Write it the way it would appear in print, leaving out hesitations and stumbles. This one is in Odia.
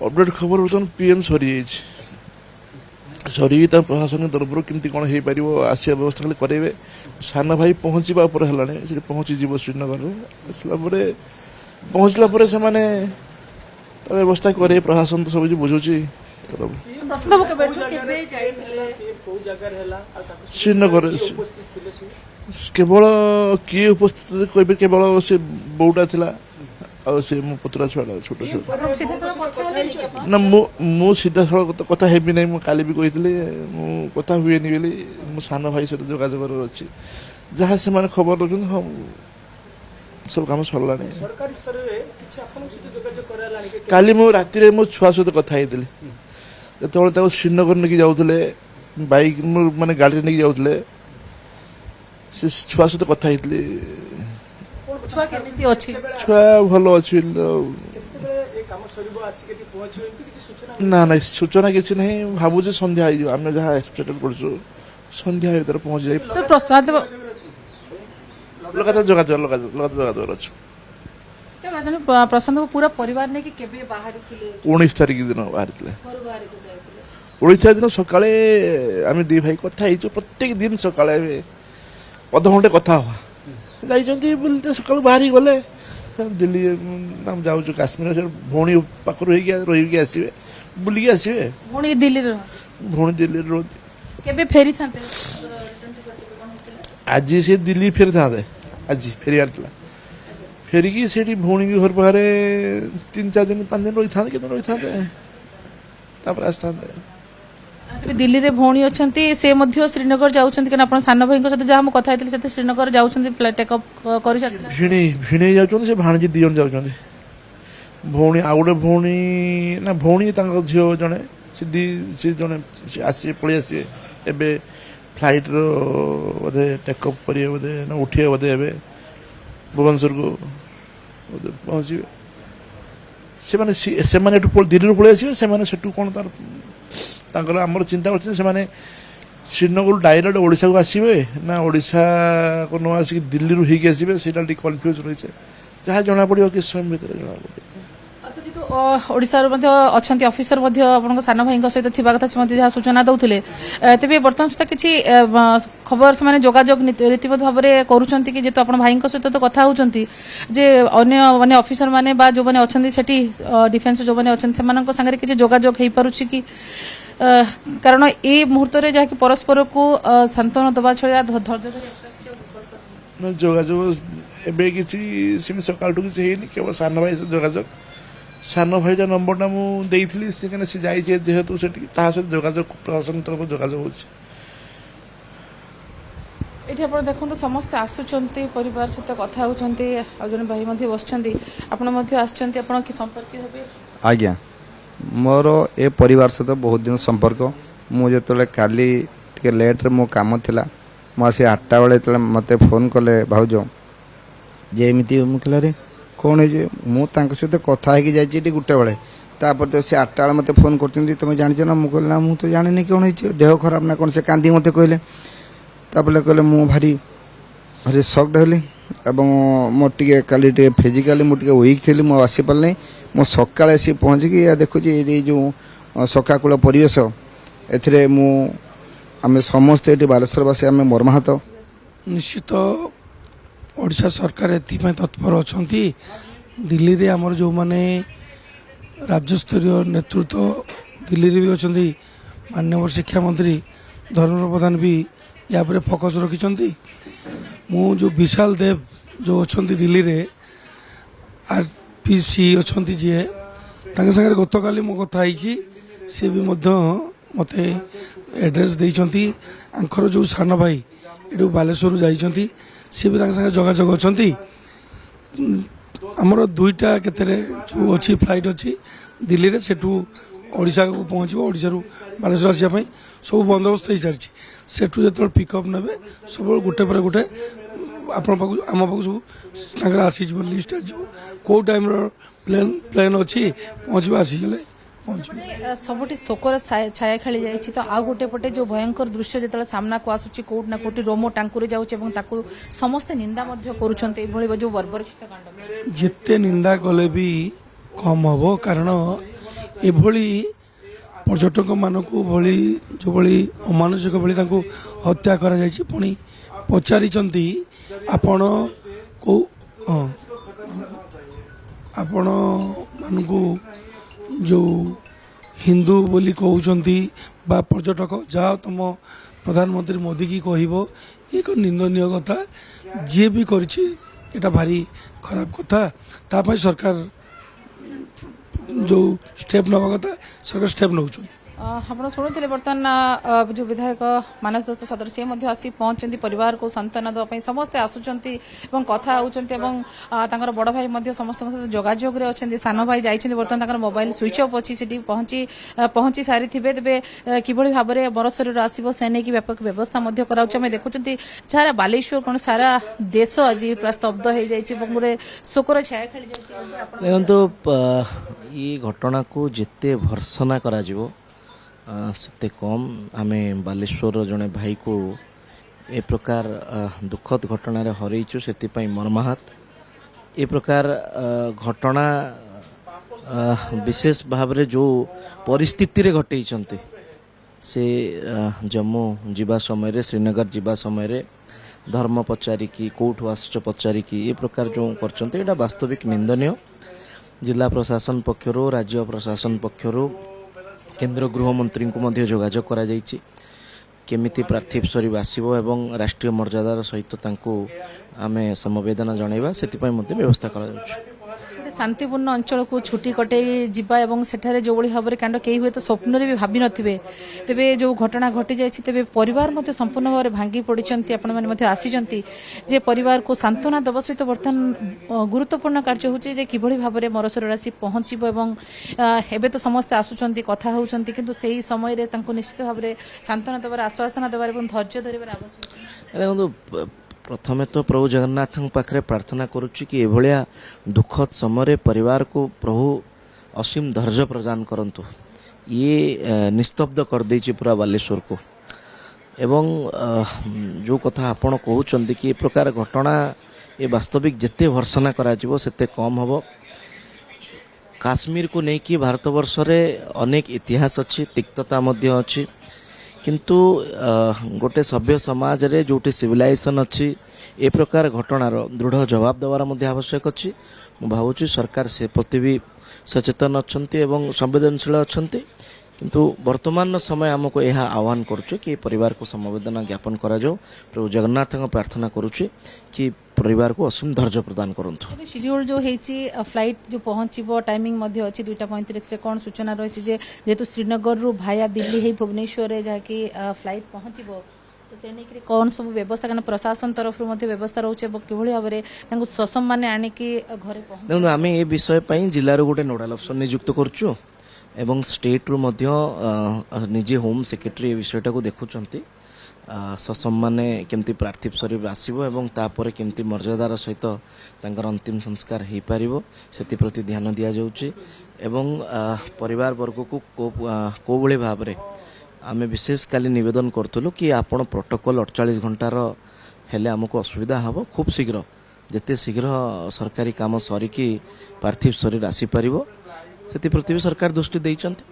अपडेट खबर बर्तमान पीएम सरी सरी प्रशासन तरफ केमती कौन हो पार आसिया व्यवस्था खाली करेंगे सान भाई पहुँचवा है पहुँची श्रीनगर में आसला पहुँचला से माने व्यवस्था करे प्रशासन तो सब बुझुची श्रीनगर केवल किए उपस्थित कहे केवल से बौटा थिला और से मो पुतरा छुआ छोट छुआ ना मु सीधा सड़क कथा हेबी नहीं मु काली भी कही कथा हुए बोली मो सान भाई सहित जोगाजोग अच्छी जहाँ से मैंने खबर दौरान हाँ सब काम सरला काली मु राति मो छुआ सहित कथा होती जो श्रीनगर नहीं जाऊे बाइक माने गाड़ी नहीं जाऊे से छुआ सहित कथा होती छुआ भल अच्छी ना ना सूचना किसी नहीं भावुँ सन्ध्या आम जहाँ एक्सपेक्ट कर सन्ध्या भर पहुंच जाए लगातार जोगाजोग अच्छु प्रशांत पूरा परिवार ने 19 तारिख दिन बाहर 19 तारिख दिन सका आम दी भाई कथा प्रत्येक दिन सका अध घंटे कथा हुआ जाते सका बाहरी गले दिल्ली जाऊँ काश्मीर से भौणी पाखर रही आसवे बुलिकी आसवे भौणी दिल्ली रोती फेरी था आज से दिल्ली फेरी था आज फेरियार फेरिकी से भौणी घर पाखे 3-4 दिन 5 दिन रही था रही था आसता दिल्ली रे भौणी अच्छी से मध्य श्रीनगर जाऊँगी क्या सान भाई सहित जहाँ कथा होती श्रीनगर जाऊँगी टेकअप कर भिणे जाऊँ से भाणजी 2 जन जाऊँ भौणी आ गए भौणी ना भौणी झील जड़े सी जड़े आसे पलि आसे एवं फ्लाइट रोधे टेकअप करेंगे बोधे ना उठे बोधे एवं भुवनेश्वर को पहुँचे से दिल्ली पलि आसवे से कौन तार आमर चिंता कर श्रीनगर डायरेक्ट ओडिशा को आसवे ना ओडिशा को न आसिक दिल्ली रू होके आसवे से कन्फ्यूज रही है जहाँ जना पड़ो कि समय भितर जना पड़े ओडिशा अच्छा ऑफिसर सान भाई सहित थी कथा से जहाँ सूचना दौले तेज बर्तमान सुधा किसी खबर से जोगाजोग रीतिमत भाव में करुँच कि जेतु आप भाई सहित तो कथा होती अन्य माने ऑफिसर माने बा जो मैंने अच्छा डिफेन्स जो मैंने अच्छा सागर किसी जोगाजोग हो पारुछि कि कारण ये मुहूर्त में जहाँकि परस्पर को सांत्वना दवा छड़ा धैर्य धरी जोगाजोग एवं किसी सकाल किसी केवल सान भाई जोगाजोग सान भाई नंबर मुझे से जाए जेहेतु से जोगाजोग प्रशासन तरफ जोगाजोग ये देखो समस्ते आसुंच परिवार सहित कथा होती जन भाई बस आप संपर्क हे आज्ञा मोर ए परिवार सहित बहुत दिन संपर्क मुझे काली टे लेट्रे मो काम थिला मुझे 8टा बेले जो मत फोन कले भाउज जे एमती मुझे कौन है मुझे सहित कथा हो जाइए गोटे बेले तापर तो से 8टा बेले मत फोन कर तुम जान ना मुझे कहना मुझे तो जानी कौन है देह खराब ना कौन से कांदी मत कहले तापर कहले मु भारी भारी सक्ड हली मोटे काली फिजिकाली मुझे वीक थी मुझे आसी पारे मो सका सी पहुँचिकी देखुची ये जो सकाकूल परिवेश आम समस्ते ये बालेश्वरवासी आम मर्माहत निश्चित ओडिशा सरकार एपाई तत्पर अच्छा दिल्ली रे आमर जो माने राज्यस्तरीय नेतृत्व दिल्ली रे भी अच्छा माननीय शिक्षा मंत्री धर्मेंद्र प्रधान भी या फोकस रखिंट मु जो विशाल देव जो अच्छा दिल्ली रे आरपीसी अच्छा जी सागर गत काली मो कथा सी भी मत एड्रेस देती आंखर जो सान भाई ये बालेश्वर जाइंट सी भी सागे जोगाजोग अच्छा आमर 2टा केते जो अच्छी फ्लाइट अच्छी दिल्ली रे सेठू ओडिशा को पहुँचो ओडिशा बालेश्वर आसापी सब बंदोबस्त हो सारी सेठू जो पिकअप ने सब गोटे पर गोटे आप आम पाक सब आसी लिस्ट आज कौ टाइम प्लेन अच्छी पहुँच आसीगले सबुठी शोकर छाया खेली जाए तो आउ गोटे पटे जो भयंकर दृश्य जो सामना को आसूची कोट ना कोटी रोमो टांकुरी जाऊँ समस्ते निंदा कर जो बर्बरचित कांड जिते निंदा कले भी कम हम कारण ଏଭଳି ପର୍ଯ୍ୟଟକମାନଙ୍କୁ ଭଳି ଯେଉଁଭଳି ଅମାନୁଷିକ ଭଳି ତାଙ୍କୁ ହତ୍ୟା କରାଯାଇଛି। ପୁଣି ପଚାରିଛନ୍ତି ଆପଣ କେଉଁ ଆପଣମାନଙ୍କୁ ଯେଉଁ ହିନ୍ଦୁ ବୋଲି କହୁଛନ୍ତି ବା ପର୍ଯ୍ୟଟକ ଯାହା ତମ ପ୍ରଧାନମନ୍ତ୍ରୀ ମୋଦି କି କହିବ, ଏକ ନିନ୍ଦନୀୟ କଥା। ଯିଏ ବି କରିଛି ଏଇଟା ଭାରି ଖରାପ କଥା। ତା ପାଇଁ ସରକାର ଯେଉଁ ଷ୍ଟେପ୍ ନେବା କଥା ସରକାର ଷ୍ଟେପ୍ ନେଉଛନ୍ତି। ଆପଣ ଶୁଣୁଥିଲେ ବର୍ତ୍ତମାନ ଯେଉଁ ବିଧାୟକ ମାନସ ଦତ୍ତ ସଦର ସେ ମଧ୍ୟ ଆସି ପହଞ୍ଚନ୍ତି ପରିବାରକୁ ସାନ୍ତ୍ୱନା ଦେବା ପାଇଁ। ସମସ୍ତେ ଆସୁଛନ୍ତି ଏବଂ କଥା ହେଉଛନ୍ତି ଏବଂ ତାଙ୍କର ବଡ଼ ଭାଇ ମଧ୍ୟ ସମସ୍ତଙ୍କ ସହିତ ଯୋଗାଯୋଗରେ ଅଛନ୍ତି। ସାନ ଭାଇ ଯାଇଛନ୍ତି, ବର୍ତ୍ତମାନ ତାଙ୍କର ମୋବାଇଲ ସୁଇଚ୍ ଅଫ୍ ଅଛି, ସେଠି ପହଞ୍ଚି ସାରିଥିବେ। ତେବେ କିଭଳି ଭାବରେ ମରଶରୀର ଆସିବ ସେ ନେଇକି ବ୍ୟାପକ ବ୍ୟବସ୍ଥା ମଧ୍ୟ କରାଯାଉଛି। ଆମେ ଦେଖୁଛନ୍ତି ସାରା ବାଲେଶ୍ୱର କ'ଣ ସାରା ଦେଶ ଆଜି ପୁରା ସ୍ତବ୍ଧ ହୋଇଯାଇଛି ଏବଂ ଗୋଟେ ଶୋକର ଛାୟା ଖେଳିଯାଇଛି। ଦେଖନ୍ତୁ ଏ ଘଟଣାକୁ ଯେତେ ଭର୍ସନା କରାଯିବ ସେତେ କମ୍। ଆମେ ବାଲେଶ୍ୱରର ଜଣେ ଭାଇକୁ ଏ ପ୍ରକାର ଦୁଃଖଦ ଘଟଣାରେ ହରେଇଛୁ, ସେଥିପାଇଁ ମର୍ମାହତ। ଏ ପ୍ରକାର ଘଟଣା ବିଶେଷ ଭାବରେ ଯେଉଁ ପରିସ୍ଥିତିରେ ଘଟେଇଛନ୍ତି, ସେ ଜମ୍ମୁ ଯିବା ସମୟରେ ଶ୍ରୀନଗର ଯିବା ସମୟରେ ଧର୍ମ ପଚାରିକି କେଉଁଠୁ ଆସୁଛ ପଚାରିକି ଏ ପ୍ରକାର ଯେଉଁ କରିଛନ୍ତି, ଏଇଟା ବାସ୍ତବିକ ନିନ୍ଦନୀୟ। ଜିଲ୍ଲା ପ୍ରଶାସନ ପକ୍ଷରୁ, ରାଜ୍ୟ ପ୍ରଶାସନ ପକ୍ଷରୁ କେନ୍ଦ୍ର ଗୃହମନ୍ତ୍ରୀଙ୍କୁ ମଧ୍ୟ ଯୋଗାଯୋଗ କରାଯାଇଛି କେମିତି ପାର୍ଥିବ ଶରୀର ଆସିବ ଏବଂ ରାଷ୍ଟ୍ରୀୟ ମର୍ଯ୍ୟାଦାର ସହିତ ତାଙ୍କୁ ଆମେ ସମବେଦନା ଜଣାଇବା, ସେଥିପାଇଁ ମଧ୍ୟ ବ୍ୟବସ୍ଥା କରାଯାଉଛି। ଶାନ୍ତିପୂର୍ଣ୍ଣ ଅଞ୍ଚଳକୁ ଛୁଟି କଟେଇ ଯିବା ଏବଂ ସେଠାରେ ଯେଉଁଭଳି ଭାବରେ କାଣ୍ଡ କେହି ହୁଏତ ସ୍ୱପ୍ନରେ ବି ଭାବିନଥିବେ। ତେବେ ଯେଉଁ ଘଟଣା ଘଟିଯାଇଛି, ତେବେ ପରିବାର ମଧ୍ୟ ସମ୍ପୂର୍ଣ୍ଣ ଭାବରେ ଭାଙ୍ଗି ପଡ଼ିଛନ୍ତି। ଆପଣମାନେ ମଧ୍ୟ ଆସିଛନ୍ତି ଯେ ପରିବାରକୁ ସାନ୍ତ୍ୱନା ଦେବା ସହିତ ବର୍ତ୍ତମାନ ଗୁରୁତ୍ୱପୂର୍ଣ୍ଣ କାର୍ଯ୍ୟ ହେଉଛି ଯେ କିଭଳି ଭାବରେ ମରଶରୀର ଆସି ପହଞ୍ଚିବ ଏବଂ ଏବେ ତ ସମସ୍ତେ ଆସୁଛନ୍ତି କଥା ହେଉଛନ୍ତି, କିନ୍ତୁ ସେହି ସମୟରେ ତାଙ୍କୁ ନିଶ୍ଚିତ ଭାବରେ ସାନ୍ତ୍ୱନା ଦେବାର, ଆଶ୍ୱାସନା ଦେବାର ଏବଂ ଧୈର୍ଯ୍ୟ ଧରିବାର ଆବଶ୍ୟକ। ଦେଖନ୍ତୁ ପ୍ରଥମେ ତ ପ୍ରଭୁ ଜଗନ୍ନାଥଙ୍କ ପାଖରେ ପ୍ରାର୍ଥନା କରୁଛି କି ଏଭଳିଆ ଦୁଃଖଦ ସମୟରେ ପରିବାରକୁ ପ୍ରଭୁ ଅସୀମ ଧୈର୍ଯ୍ୟ ପ୍ରଦାନ କରନ୍ତୁ। ଇଏ ନିସ୍ତବ୍ଧ କରିଦେଇଛି ପୁରା ବାଲେଶ୍ୱରକୁ। ଏବଂ ଯେଉଁ କଥା ଆପଣ କହୁଛନ୍ତି କି ଏ ପ୍ରକାର ଘଟଣା ଏ ବାସ୍ତବିକ ଯେତେ ଭର୍ସନା କରାଯିବ ସେତେ କମ୍ ହେବ। କାଶ୍ମୀରକୁ ନେଇକି ଭାରତବର୍ଷରେ ଅନେକ ଇତିହାସ ଅଛି, ତିକ୍ତତା ମଧ୍ୟ ଅଛି, କିନ୍ତୁ ଗୋଟେ ସଭ୍ୟ ସମାଜରେ ଯେଉଁଠି ସିଭିଲାଇଜେସନ୍ ଅଛି, ଏ ପ୍ରକାର ଘଟଣାର ଦୃଢ଼ ଜବାବ ଦେବାର ମଧ୍ୟ ଆବଶ୍ୟକ ଅଛି। ମୁଁ ଭାବୁଛି ସରକାର ସେ ପ୍ରତି ବି ସଚେତନ ଅଛନ୍ତି ଏବଂ ସମ୍ବେଦନଶୀଳ ଅଛନ୍ତି। କିନ୍ତୁ ବର୍ତ୍ତମାନର ସମୟ ଆମକୁ ଏହା ଆହ୍ୱାନ କରୁଛୁ କି ପରିବାରକୁ ସମବେଦନା ଜ୍ଞାପନ କରାଯାଉ। ପ୍ରଭୁ ଜଗନ୍ନାଥଙ୍କ ପ୍ରାର୍ଥନା କରୁଛି କି ପରିବାରକୁ ଅସୀମ ଧୈର୍ଯ୍ୟ ପ୍ରଦାନ କରନ୍ତୁ। ସିଡ୍ୟୁଲ୍ ଯେଉଁ ହେଇଛି ଫ୍ଲାଇଟ୍ ଯେଉଁ ପହଞ୍ଚିବ ଟାଇମିଂ ମଧ୍ୟ ଅଛି 2:35ରେ, କ'ଣ ସୂଚନା ରହିଛି ଯେ ଯେହେତୁ ଶ୍ରୀନଗରରୁ ଭାୟା ଦିଲ୍ଲୀ ହେଇ ଭୁବନେଶ୍ୱରରେ ଯାହାକି ଫ୍ଲାଇଟ୍ ପହଞ୍ଚିବ, ତ ସେ ନେଇକରି କ'ଣ ସବୁ ବ୍ୟବସ୍ଥା, କାରଣ ପ୍ରଶାସନ ତରଫରୁ ମଧ୍ୟ ବ୍ୟବସ୍ଥା ରହୁଛି ଏବଂ କିଭଳି ଭାବରେ ତାଙ୍କୁ ସସମ୍ମାନେ ଆଣିକି ଘରେ ପହଞ୍ଚ। ଦେଖନ୍ତୁ ଆମେ ଏ ବିଷୟ ପାଇଁ ଜିଲ୍ଲାରୁ ଗୋଟେ ନୋଡାଲ ଅଫିସର ନିଯୁକ୍ତ କରୁଛୁ ଏବଂ ଷ୍ଟେଟ୍ରୁ ମଧ୍ୟ ନିଜେ ହୋମ୍ ସେକ୍ରେଟାରୀ ଏ ବିଷୟଟାକୁ ଦେଖୁଛନ୍ତି। ସସମ୍ମାନେ କେମିତି ପାର୍ଥିବ ଶରୀର ଆସିବ ଏବଂ ତାପରେ କେମିତି ମର୍ଯ୍ୟାଦାର ସହିତ ତାଙ୍କର ଅନ୍ତିମ ସଂସ୍କାର ହୋଇପାରିବ, ସେଥିପ୍ରତି ଧ୍ୟାନ ଦିଆଯାଉଛି। ଏବଂ ପରିବାର ବର୍ଗକୁ କେଉଁଭଳି ଭାବରେ ଆମେ ବିଶେଷ କାଲି ନିବେଦନ କରୁଥିଲୁ କି ଆପଣ ପ୍ରୋଟୋକଲ୍ 48 ଘଣ୍ଟାର ହେଲେ ଆମକୁ ଅସୁବିଧା ହେବ, ଖୁବ୍ ଶୀଘ୍ର ଯେତେ ଶୀଘ୍ର ସରକାରୀ କାମ ସରିକି ପାର୍ଥିବ ଶରୀର ଆସିପାରିବ, ସେଥିପ୍ରତି ବି ସରକାର ଦୃଷ୍ଟି ଦେଇଛନ୍ତି।